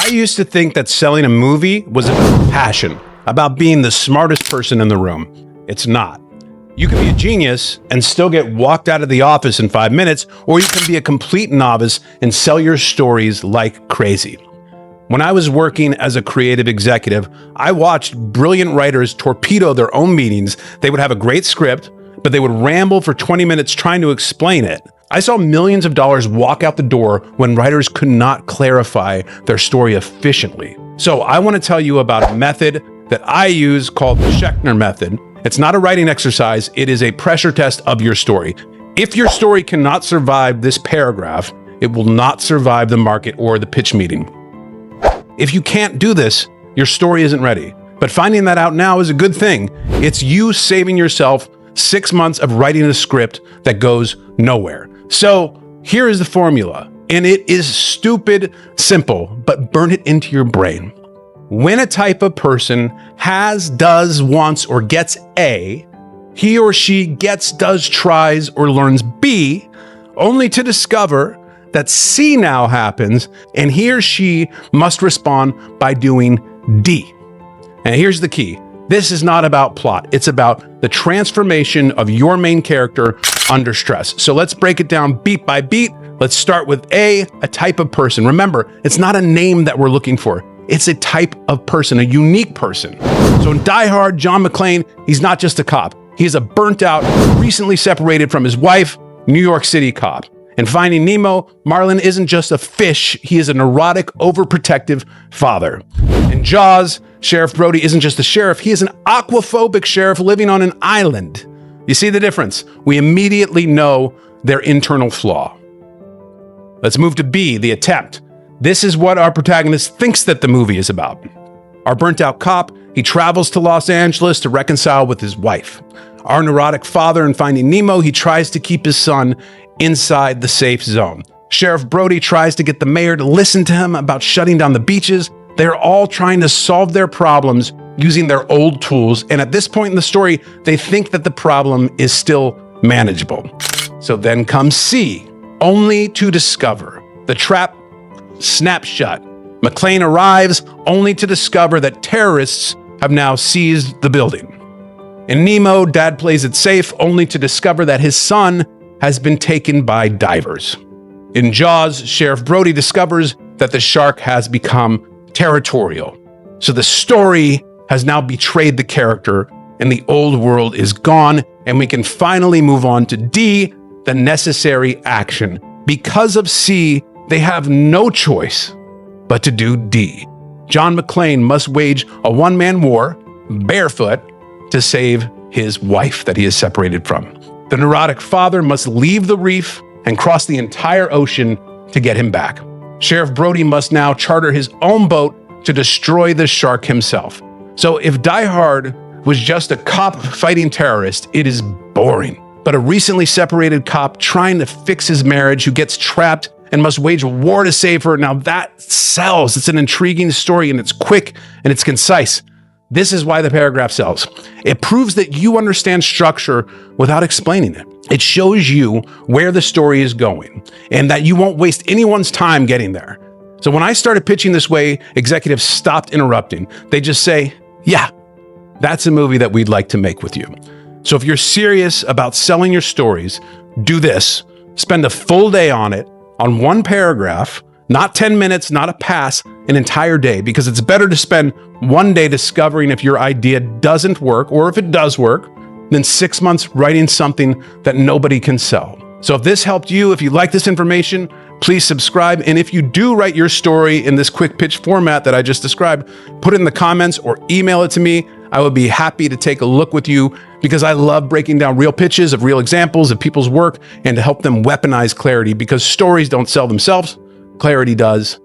I used to think that selling a movie was about passion, about being the smartest person in the room. It's not. You can be a genius and still get walked out of the office in 5 minutes, or you can be a complete novice and sell your stories like crazy. When I was working as a creative executive, I watched brilliant writers torpedo their own meetings. They would have a great script, but they would ramble for 20 minutes trying to explain it. I saw millions of dollars walk out the door when writers could not clarify their story efficiently. So I want to tell you about a method that I use called the Schechter method. It's not a writing exercise, it is a pressure test of your story. If your story cannot survive this paragraph, it will not survive the market or the pitch meeting. If you can't do this, your story isn't ready. But finding that out now is a good thing. It's you saving yourself 6 months of writing a script that goes nowhere. So here is the formula, and it is stupid simple, but burn it into your brain. When a type of person has, does, wants, or gets A, he or she gets, does, tries, or learns B, only to discover that C now happens, and he or she must respond by doing D. And here's the key. This is not about plot. It's about the transformation of your main character under stress. So let's break it down beat by beat. Let's start with a type of person. Remember, it's not a name that we're looking for. It's a type of person, a unique person. So in Die Hard, John McClane, he's not just a cop. He's a burnt out, recently separated from his wife, New York City cop. In Finding Nemo, Marlin isn't just a fish, he is a neurotic, overprotective father. In Jaws, Sheriff Brody isn't just a sheriff, he is an aquaphobic sheriff living on an island. You see the difference? We immediately know their internal flaw. Let's move to B, the attempt. This is what our protagonist thinks that the movie is about. Our burnt-out cop, he travels to Los Angeles to reconcile with his wife. Our neurotic father in Finding Nemo, he tries to keep his son inside the safe zone. Sheriff Brody tries to get the mayor to listen to him about shutting down the beaches. They're all trying to solve their problems using their old tools, and at this point in the story, they think that the problem is still manageable. So then comes C, only to discover. The trap snaps shut. McClane arrives only to discover that terrorists have now seized the building. In Nemo, Dad plays it safe only to discover that his son has been taken by divers. In Jaws, Sheriff Brody discovers that the shark has become territorial. So the story has now betrayed the character and the old world is gone, and we can finally move on to D, the necessary action. Because of C, they have no choice but to do D. John McClane must wage a one-man war, barefoot, to save his wife that he is separated from. The neurotic father must leave the reef and cross the entire ocean to get him back. Sheriff Brody must now charter his own boat to destroy the shark himself. So if Die Hard was just a cop fighting terrorists, it is boring. But a recently separated cop trying to fix his marriage who gets trapped and must wage a war to save her, now that sells. It's an intriguing story, and it's quick and it's concise. This is why the paragraph sells. It proves that you understand structure without explaining it. It shows you where the story is going and that you won't waste anyone's time getting there. So when I started pitching this way, executives stopped interrupting. They just say, yeah, that's a movie that we'd like to make with you. So if you're serious about selling your stories, do this. Spend a full day on it, on one paragraph, not 10 minutes, not a pass, an entire day, because it's better to spend one day discovering if your idea doesn't work, or if it does work, than 6 months writing something that nobody can sell. So if this helped you, if you like this information, please subscribe. And if you do write your story in this quick pitch format that I just described, put it in the comments or email it to me. I would be happy to take a look with you, because I love breaking down real pitches of real examples of people's work and to help them weaponize clarity, because stories don't sell themselves. Clarity does.